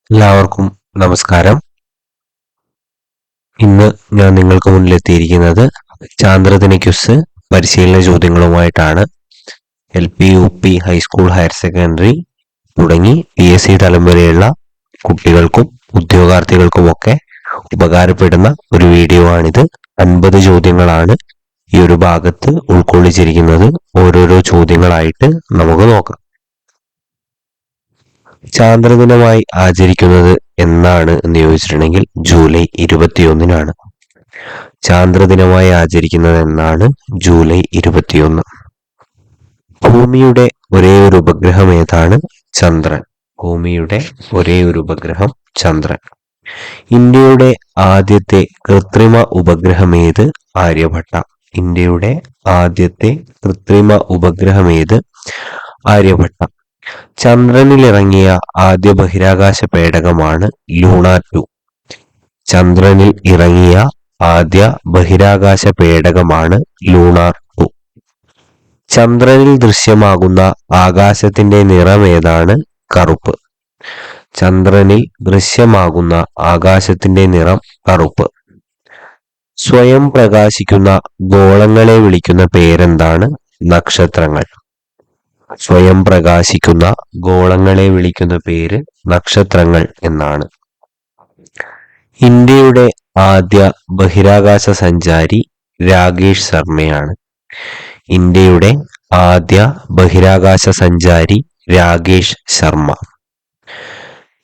എല്ലാവർക്കും നമസ്കാരം. ഇന്ന് ഞാൻ നിങ്ങൾക്ക് മുന്നിലെത്തിയിരിക്കുന്നത് ചാന്ദ്രദിന ക്വിസ് പരിശീലന ചോദ്യങ്ങളുമായിട്ടാണ്. LP, UP, high school, higher secondary തുടങ്ങി PSC തലം വരെയുള്ള കുട്ടികൾക്കും ഉദ്യോഗാർത്ഥികൾക്കുമൊക്കെ ഉപകാരപ്പെടുന്ന ഒരു വീഡിയോ ആണിത്. 50 ചോദ്യങ്ങളാണ് ഈ ഒരു ഭാഗത്ത് ഉൾക്കൊള്ളിച്ചിരിക്കുന്നത്. ഓരോരോ ചോദ്യങ്ങളായിട്ട് നമുക്ക് നോക്കാം. ചാന്ദ്രദിനമായി ആചരിക്കുന്നത് എന്നാണ് എന്ന് ചോദിച്ചിട്ടുണ്ടെങ്കിൽ ജൂലൈ 21-നാണ്. ചാന്ദ്രദിനമായി ആചരിക്കുന്നത് എന്നാണ് ജൂലൈ 21. ഭൂമിയുടെ ഒരേ ഒരു ഉപഗ്രഹം ഏതാണ്? ചന്ദ്രൻ. ഭൂമിയുടെ ഒരേ ഒരു ഉപഗ്രഹം ചന്ദ്രൻ. ഇന്ത്യയുടെ ആദ്യത്തെ കൃത്രിമ ഉപഗ്രഹം ഏത്? ആര്യഭട്ട. ഇന്ത്യയുടെ ആദ്യത്തെ കൃത്രിമ ഉപഗ്രഹം ഏത്? ആര്യഭട്ട. ചന്ദ്രനിലിറങ്ങിയ ആദ്യ ബഹിരാകാശ പേടകമാണ് ലൂണാർ 2. ചന്ദ്രനിൽ ഇറങ്ങിയ ആദ്യ ബഹിരാകാശ പേടകമാണ് ലൂണാർ 2. ചന്ദ്രനിൽ ദൃശ്യമാകുന്ന ആകാശത്തിന്റെ നിറം ഏതാണ്? കറുപ്പ്. ചന്ദ്രനിൽ ദൃശ്യമാകുന്ന ആകാശത്തിന്റെ നിറം കറുപ്പ്. സ്വയം പ്രകാശിക്കുന്ന ഗോളങ്ങളെ വിളിക്കുന്ന പേരെന്താണ്? നക്ഷത്രങ്ങൾ. സ്വയം പ്രകാശിക്കുന്ന ഗോളങ്ങളെ വിളിക്കുന്ന പേര് നക്ഷത്രങ്ങൾ എന്നാണ്. ഇന്ത്യയുടെ ആദ്യ ബഹിരാകാശ സഞ്ചാരി രാകേഷ് ശർമ്മയാണ്. ഇന്ത്യയുടെ ആദ്യ ബഹിരാകാശ സഞ്ചാരി രാകേഷ് ശർമ്മ.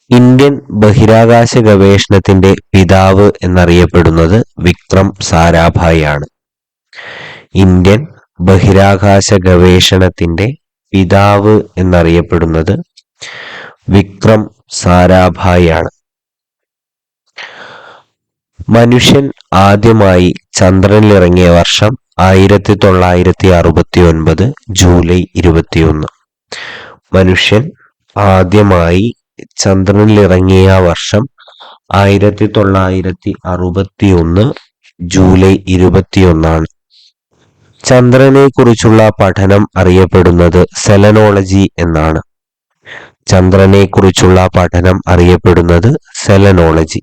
ഇന്ത്യൻ ബഹിരാകാശ ഗവേഷണത്തിന്റെ പിതാവ് എന്നറിയപ്പെടുന്നത് വിക്രം സാരാഭായ് ആണ്. ഇന്ത്യൻ ബഹിരാകാശ ഗവേഷണത്തിന്റെ പിതാവ് എന്നറിയപ്പെടുന്നത് വിക്രം സാരാഭായ് ആണ്. മനുഷ്യൻ ആദ്യമായി ചന്ദ്രനിലിറങ്ങിയ വർഷം 1969 ജൂലൈ 21. മനുഷ്യൻ ആദ്യമായി ചന്ദ്രനിലിറങ്ങിയ വർഷം 1961 ജൂലൈ 21. ചന്ദ്രനെ കുറിച്ചുള്ള പഠനം അറിയപ്പെടുന്നത് സെലനോളജി എന്നാണ്. ചന്ദ്രനെ കുറിച്ചുള്ള പഠനം അറിയപ്പെടുന്നത് സെലനോളജി.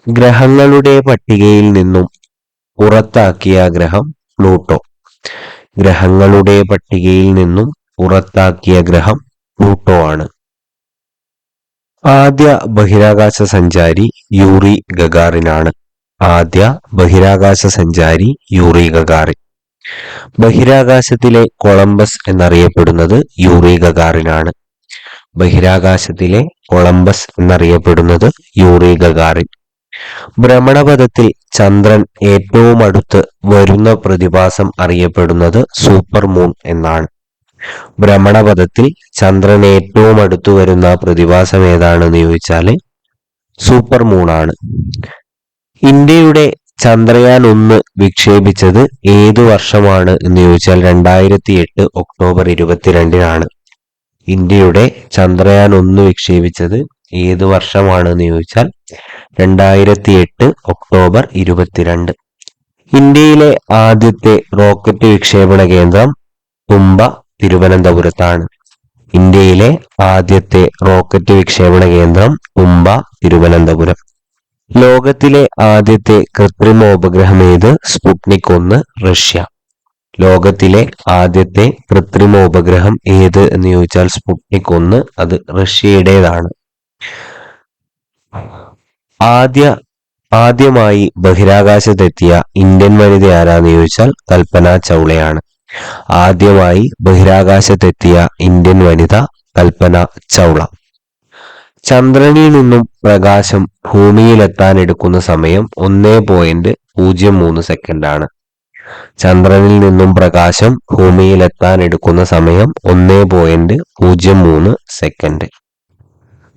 ഗ്രഹങ്ങളുടെ പട്ടികയിൽ നിന്നും പുറത്താക്കിയ ഗ്രഹം പ്ലൂട്ടോ. ഗ്രഹങ്ങളുടെ പട്ടികയിൽ നിന്നും പുറത്താക്കിയ ഗ്രഹം പ്ലൂട്ടോ ആണ്. ആദ്യ ബഹിരാകാശ സഞ്ചാരി യൂറി ഗഗാറിനാണ്. ആദ്യ ബഹിരാകാശ സഞ്ചാരി യൂറി ഗഗാറിൻ. ബഹിരാകാശത്തിലെ കൊളംബസ് എന്നറിയപ്പെടുന്നത് യൂറി ഗഗാറിനാണ്. ബഹിരാകാശത്തിലെ കൊളംബസ് എന്നറിയപ്പെടുന്നത് യൂറി ഗഗാറിൻ. ഭ്രമണപഥത്തിൽ ചന്ദ്രൻ ഏറ്റവും അടുത്ത് വരുന്ന പ്രതിഭാസം അറിയപ്പെടുന്നത് സൂപ്പർ മൂൺ എന്നാണ്. ഭ്രമണപഥത്തിൽ ചന്ദ്രൻ ഏറ്റവും അടുത്തു വരുന്ന പ്രതിഭാസം ഏതാണെന്ന് ചോദിച്ചാൽ സൂപ്പർ മൂൺ ആണ്. ഇന്ത്യയുടെ ചന്ദ്രയാൻ 1 വിക്ഷേപിച്ചത് ഏതു വർഷമാണ് എന്ന് ചോദിച്ചാൽ 2008 ഒക്ടോബർ 22-നാണ്. ഇന്ത്യയുടെ ചന്ദ്രയാൻ 1 വിക്ഷേപിച്ചത് ഏതു വർഷമാണ് എന്ന് ചോദിച്ചാൽ 2008 ഒക്ടോബർ 22. ഇന്ത്യയിലെ ആദ്യത്തെ റോക്കറ്റ് വിക്ഷേപണ കേന്ദ്രം തുമ്പ തിരുവനന്തപുരത്താണ്. ഇന്ത്യയിലെ ആദ്യത്തെ റോക്കറ്റ് വിക്ഷേപണ കേന്ദ്രം തുമ്പ തിരുവനന്തപുരം. ലോകത്തിലെ ആദ്യത്തെ കൃത്രിമ ഉപഗ്രഹം ഏത്? Sputnik 1 Russia. ലോകത്തിലെ ആദ്യത്തെ കൃത്രിമ ഉപഗ്രഹം ഏത് എന്ന് ചോദിച്ചാൽ സ്പുട്നിക് 1 അത് റഷ്യയുടേതാണ്. ആദ്യമായി ബഹിരാകാശത്തെത്തിയ ഇന്ത്യൻ വനിത ആരാന്ന് ചോദിച്ചാൽ കൽപ്പന ചൗളയാണ്. ആദ്യമായി ബഹിരാകാശത്തെത്തിയ ഇന്ത്യൻ വനിത കൽപ്പന ചൗള. ചന്ദ്രനിൽ നിന്നും പ്രകാശം ഭൂമിയിലെത്താൻ എടുക്കുന്ന സമയം 1.03 സെക്കൻഡാണ്. ചന്ദ്രനിൽ നിന്നും പ്രകാശം ഭൂമിയിലെത്താൻ എടുക്കുന്ന സമയം 1.03 സെക്കൻഡ്.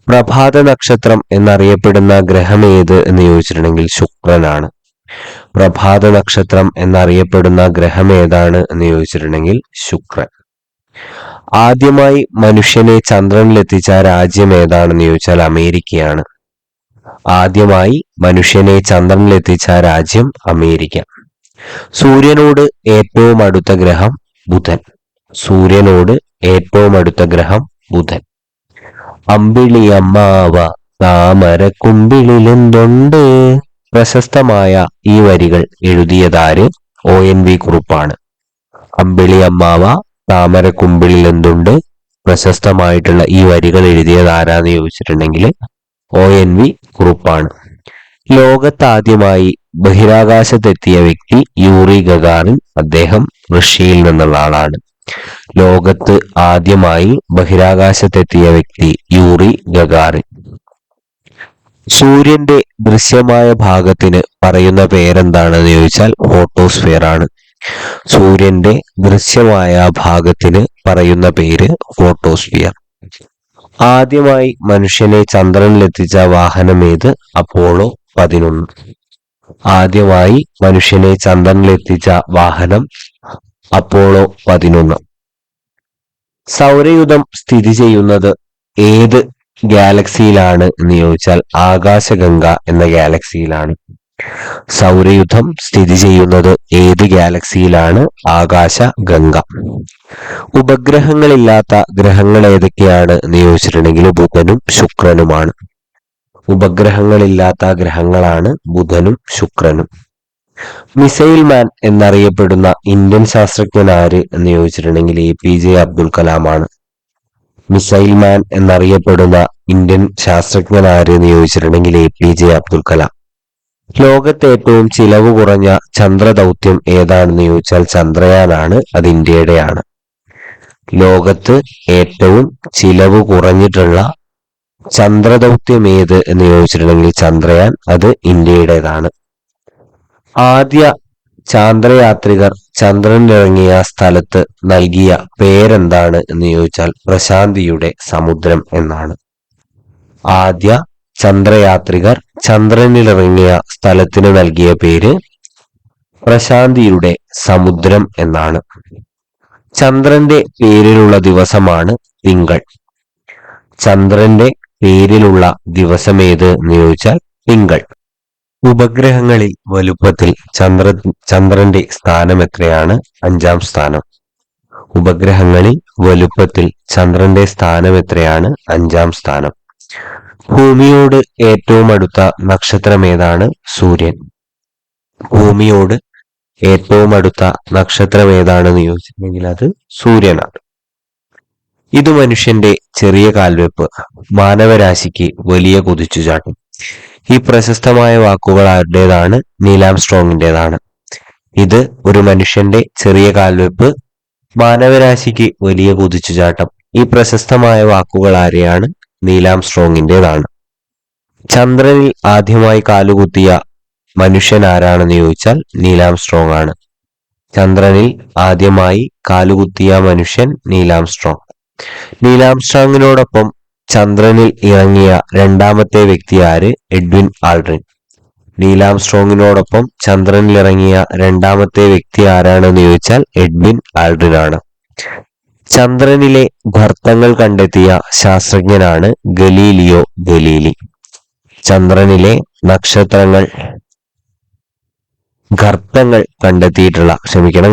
പ്രഭാത നക്ഷത്രം എന്നറിയപ്പെടുന്ന ഗ്രഹം ഏത് എന്ന് ചോദിച്ചിട്ടുണ്ടെങ്കിൽ ശുക്രനാണ്. പ്രഭാത നക്ഷത്രം എന്നറിയപ്പെടുന്ന ഗ്രഹം ഏതാണ് എന്ന് ചോദിച്ചിട്ടുണ്ടെങ്കിൽ ശുക്രൻ. ആദ്യമായി മനുഷ്യനെ ചന്ദ്രനിലെത്തിച്ച രാജ്യം ഏതാണെന്ന് ചോദിച്ചാൽ അമേരിക്കയാണ്. ആദ്യമായി മനുഷ്യനെ ചന്ദ്രനിലെത്തിച്ച രാജ്യം അമേരിക്ക. സൂര്യനോട് ഏറ്റവും അടുത്ത ഗ്രഹം ബുധൻ. സൂര്യനോട് ഏറ്റവും അടുത്ത ഗ്രഹം ബുധൻ. അമ്പിളിയമ്മാവ താമരക്കുമ്പിളിലെന്തുണ്ട്. പ്രശസ്തമായ ഈ വരികൾ എഴുതിയതാര്? ONV കുറുപ്പാണ്. അമ്പിളിയമ്മാവ താമരക്കുമ്പിളിലെന്തുണ്ട് പ്രശസ്തമായിട്ടുള്ള ഈ വരികൾ എഴുതിയത് ആരാന്ന് ചോദിച്ചിട്ടുണ്ടെങ്കിൽ ONV കുറുപ്പാണ്. ലോകത്താദ്യമായി ബഹിരാകാശത്തെത്തിയ വ്യക്തി യൂറി ഗഗാറിൻ. അദ്ദേഹം റഷ്യയിൽ നിന്നുള്ള ആളാണ്. ലോകത്ത് ആദ്യമായി ബഹിരാകാശത്തെത്തിയ വ്യക്തി യൂറി ഗഗാറിൻ. സൂര്യന്റെ ദൃശ്യമായ ഭാഗത്തിന് പറയുന്ന പേരെന്താണെന്ന് ചോദിച്ചാൽ ഫോട്ടോസ്ഫിയർ ആണ്. സൂര്യന്റെ ദൃശ്യമായ ഭാഗത്തിന് പറയുന്ന പേര് ഫോട്ടോസ്ഫിയർ. ആദ്യമായി മനുഷ്യനെ ചന്ദ്രനിലെത്തിച്ച വാഹനം ഏത്? അപ്പോളോ 11. ആദ്യമായി മനുഷ്യനെ ചന്ദ്രനിലെത്തിച്ച വാഹനം അപ്പോളോ 11. സൗരയൂഥം സ്ഥിതി ചെയ്യുന്നത് ഏത് ഗാലക്സിയിലാണ് എന്ന് ചോദിച്ചാൽ ആകാശഗംഗ എന്ന ഗാലക്സിയിലാണ്. സൗരയൂഥം സ്ഥിതി ചെയ്യുന്നത് ഏത് ഗാലക്സിയിലാണ്? ആകാശഗംഗ. ഉപഗ്രഹങ്ങളില്ലാത്ത ഗ്രഹങ്ങൾ ഏതൊക്കെയാണ് എന്ന് ചോദിച്ചിട്ടുണ്ടെങ്കിൽ ബുധനും ശുക്രനുമാണ്. ഉപഗ്രഹങ്ങളില്ലാത്ത ഗ്രഹങ്ങളാണ് ബുധനും ശുക്രനും. മിസൈൽ മാൻ എന്നറിയപ്പെടുന്ന ഇന്ത്യൻ ശാസ്ത്രജ്ഞൻ ആര് എന്ന് ചോദിച്ചിട്ടുണ്ടെങ്കിൽ APJ അബ്ദുൽ കലാം ആണ്. മിസൈൽ മാൻ എന്നറിയപ്പെടുന്ന ഇന്ത്യൻ ശാസ്ത്രജ്ഞൻ ആര് എന്ന് ചോദിച്ചിട്ടുണ്ടെങ്കിൽ APJ അബ്ദുൽ കലാം. ലോകത്തെ ഏറ്റവും ചിലവ് കുറഞ്ഞ ചന്ദ്രദൗത്യം ഏതാണെന്ന് ചോദിച്ചാൽ ചന്ദ്രയാനാണ്. അത് ഇന്ത്യയുടെയാണ്. ലോകത്ത് ഏറ്റവും ചിലവ് കുറഞ്ഞിട്ടുള്ള ചന്ദ്രദൗത്യം ഏത് എന്ന് ചോദിച്ചിട്ടുണ്ടെങ്കിൽ ചന്ദ്രയാൻ. അത് ഇന്ത്യയുടേതാണ്. ആദ്യ ചാന്ദ്രയാത്രികർ ചന്ദ്രനിലിറങ്ങിയ സ്ഥലത്ത് നൽകിയ പേരെന്താണ് എന്ന് ചോദിച്ചാൽ പ്രശാന്തിയുടെ സമുദ്രം എന്നാണ്. ആദ്യ ചന്ദ്രയാത്രികർ ചന്ദ്രനിലിറങ്ങിയ സ്ഥലത്തിന് നൽകിയ പേര് പ്രശാന്തിയുടെ സമുദ്രം എന്നാണ്. ചന്ദ്രന്റെ പേരിലുള്ള ദിവസമാണ് തിങ്കൾ. ചന്ദ്രന്റെ പേരിലുള്ള ദിവസം ഏത് എന്ന് ചോദിച്ചാൽ തിങ്കൾ. ഉപഗ്രഹങ്ങളിൽ വലുപ്പത്തിൽ ചന്ദ്രന്റെ സ്ഥാനം എത്രയാണ്? 5-ാം സ്ഥാനം. ഉപഗ്രഹങ്ങളിൽ വലുപ്പത്തിൽ ചന്ദ്രന്റെ സ്ഥാനം എത്രയാണ്? 5-ാം സ്ഥാനം. ഭൂമിയോട് ഏറ്റവും അടുത്ത നക്ഷത്രം ഏതാണ്? സൂര്യൻ. ഭൂമിയോട് ഏറ്റവും അടുത്ത നക്ഷത്രം ഏതാണെന്ന് ചോദിച്ചിട്ടുണ്ടെങ്കിൽ അത് സൂര്യനാണ്. ഇത് മനുഷ്യന്റെ ചെറിയ കാൽവെപ്പ്, മാനവരാശിക്ക് വലിയ കുതിച്ചുചാട്ടം. ഈ പ്രശസ്തമായ വാക്കുകൾ ആരുടേതാണ്? നീൽ ആംസ്ട്രോങ്ങിൻ്റെതാണ്. ഇത് ഒരു മനുഷ്യന്റെ ചെറിയ കാൽവെപ്പ്, മാനവരാശിക്ക് വലിയ കുതിച്ചുചാട്ടം. ഈ പ്രശസ്തമായ വാക്കുകൾ ആരെയാണ്? നീൽ ആംസ്ട്രോങ്ങിൻ്റെതാണ്. ചന്ദ്രനിൽ ആദ്യമായി കാലുകുത്തിയ മനുഷ്യൻ ആരാണെന്ന് ചോദിച്ചാൽ നീൽ ആംസ്ട്രോങ് ആണ്. ചന്ദ്രനിൽ ആദ്യമായി കാലുകുത്തിയ മനുഷ്യൻ നീൽ ആംസ്ട്രോങ്. നീൽ ആംസ്ട്രോങ്ങിനോടൊപ്പം ചന്ദ്രനിൽ ഇറങ്ങിയ രണ്ടാമത്തെ വ്യക്തി ആര്? Edwin Aldrin. നീൽ ആംസ്ട്രോങ്ങിനോടൊപ്പം ചന്ദ്രനിൽ ഇറങ്ങിയ രണ്ടാമത്തെ വ്യക്തി ആരാണെന്ന് ചോദിച്ചാൽ എഡ്വിൻ ആൾഡ്രിൻ ആണ്. ചന്ദ്രനിലെ ഗർത്തങ്ങൾ കണ്ടെത്തിയ ശാസ്ത്രജ്ഞനാണ് ഗലീലിയോ ഗലീലി. ചന്ദ്രനിലെ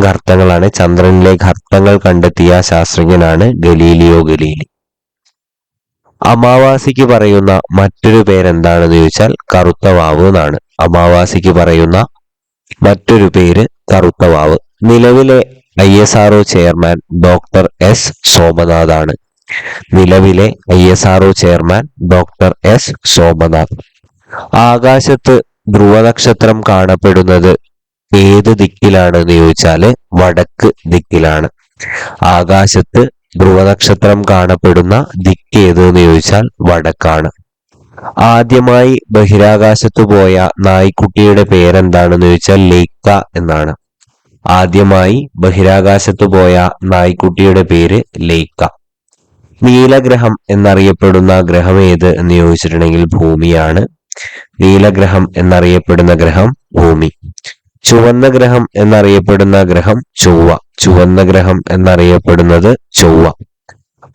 ഗർത്തങ്ങളാണ്. ചന്ദ്രനിലെ ഗർത്തങ്ങൾ കണ്ടെത്തിയ ശാസ്ത്രജ്ഞനാണ് ഗലീലിയോ ഗലീലി. അമാവാസിക്ക് പറയുന്ന മറ്റൊരു പേരെന്താണെന്ന് ചോദിച്ചാൽ കറുത്ത വാവ് എന്നാണ്. അമാവാസിക്ക് പറയുന്ന മറ്റൊരു പേര് കറുത്ത വാവ്. നിലവിലെ ISRO chairman doctor S Somnath ആണ്. നിലവിലെ ISRO chairman doctor S Somnath. ആകാശത്ത് ധ്രുവനക്ഷത്രം കാണപ്പെടുന്നത് ഏത് ദിക്കിലാണെന്ന് ചോദിച്ചാല് വടക്ക് ദിക്കിലാണ്. ആകാശത്ത് ധ്രുവനക്ഷത്രം കാണപ്പെടുന്ന ദിക്ക് ഏതെന്ന് ചോദിച്ചാൽ വടക്കാണ്. ആദ്യമായി ബഹിരാകാശത്ത് പോയ നായ്ക്കുട്ടിയുടെ പേരെന്താണെന്ന് ചോദിച്ചാൽ ലേക്ക എന്നാണ്. ആദ്യമായി ബഹിരാകാശത്ത് പോയ നായ്ക്കുട്ടിയുടെ പേര് ലേക്ക. നീലഗ്രഹം എന്നറിയപ്പെടുന്ന ഗ്രഹം ഏത് എന്ന് ചോദിച്ചിട്ടുണ്ടെങ്കിൽ ഭൂമിയാണ്. നീലഗ്രഹം എന്നറിയപ്പെടുന്ന ഗ്രഹം ഭൂമി. ചുവന്ന ഗ്രഹം എന്നറിയപ്പെടുന്ന ഗ്രഹം ചൊവ്വ. ചുവന്ന ഗ്രഹം എന്നറിയപ്പെടുന്നത് ചൊവ്വ.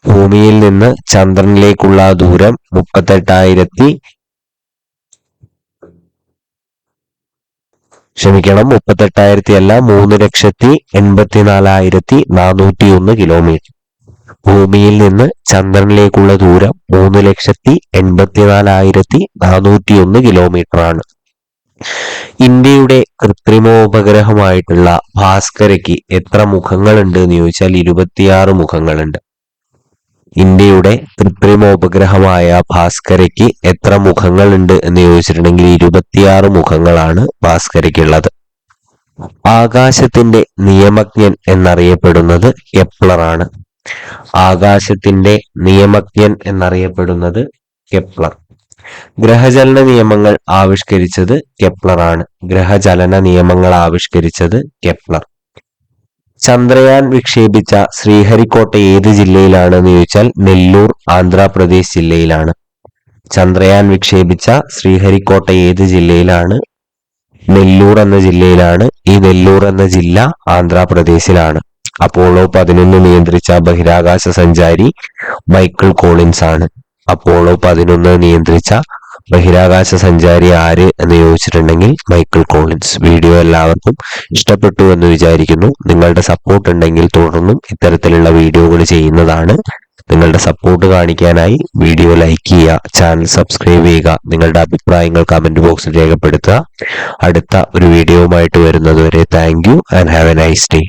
ഭൂമിയിൽ നിന്ന് ചന്ദ്രനിലേക്കുള്ള ദൂരം 3,84,401 കിലോമീറ്റർ. ഭൂമിയിൽ നിന്ന് ചന്ദ്രനിലേക്കുള്ള ദൂരം 3,84,401 കിലോമീറ്റർ ആണ്. ഇന്ത്യയുടെ കൃത്രിമോപഗ്രഹമായിട്ടുള്ള ഭാസ്കരയ്ക്ക് എത്ര മുഖങ്ങളുണ്ട് എന്ന് ചോദിച്ചാൽ 26 മുഖങ്ങളുണ്ട്. ഇന്ത്യയുടെ കൃത്രിമോപഗ്രഹമായ ഭാസ്കരയ്ക്ക് എത്ര മുഖങ്ങളുണ്ട് എന്ന് ചോദിച്ചിട്ടുണ്ടെങ്കിൽ 26 മുഖങ്ങളാണ് ഭാസ്കരയ്ക്കുള്ളത്. ആകാശത്തിന്റെ നിയമജ്ഞൻ എന്നറിയപ്പെടുന്നത് കെപ്ലർ ആണ്. ആകാശത്തിന്റെ നിയമജ്ഞൻ എന്നറിയപ്പെടുന്നത് കെപ്ലർ. ഗ്രഹചലന നിയമങ്ങൾ ആവിഷ്കരിച്ചത് കെപ്ലർ ആണ്. ഗ്രഹചലന നിയമങ്ങൾ ആവിഷ്കരിച്ചത് കെപ്ലർ. ചന്ദ്രയാൻ വിക്ഷേപിച്ച ശ്രീഹരിക്കോട്ട ഏത് ജില്ലയിലാണെന്ന് ചോദിച്ചാൽ നെല്ലൂർ, ആന്ധ്രാപ്രദേശ് ജില്ലയിലാണ്. ചന്ദ്രയാൻ വിക്ഷേപിച്ച ശ്രീഹരിക്കോട്ട ഏത് ജില്ലയിലാണ്? നെല്ലൂർ എന്ന ജില്ലയിലാണ്. ഈ നെല്ലൂർ എന്ന ജില്ല ആന്ധ്രാപ്രദേശിലാണ്. അപ്പോളോ 11 നിയന്ത്രിച്ച ബഹിരാകാശ സഞ്ചാരി മൈക്കിൾ കോളിൻസ് ആണ്. അപ്പോളോ 11 നിയന്ത്രിച്ച ബഹിരാകാശ സഞ്ചാരി ആര് എന്ന് ചോദിച്ചിട്ടുണ്ടെങ്കിൽ മൈക്കിൾ കോളിൻസ്. വീഡിയോ എല്ലാവർക്കും ഇഷ്ടപ്പെട്ടു എന്ന് വിചാരിക്കുന്നു. നിങ്ങളുടെ സപ്പോർട്ട് ഉണ്ടെങ്കിൽ തുടർന്നും ഇത്തരത്തിലുള്ള വീഡിയോകൾ ചെയ്യുന്നതാണ്. നിങ്ങളുടെ സപ്പോർട്ട് കാണിക്കാനായി വീഡിയോ ലൈക്ക് ചെയ്യുക, ചാനൽ സബ്സ്ക്രൈബ് ചെയ്യുക, നിങ്ങളുടെ അഭിപ്രായങ്ങൾ കമന്റ് ബോക്സിൽ രേഖപ്പെടുത്തുക. അടുത്ത ഒരു വീഡിയോയുമായിട്ട് വരുന്നതുവരെ thank you and have A nice day.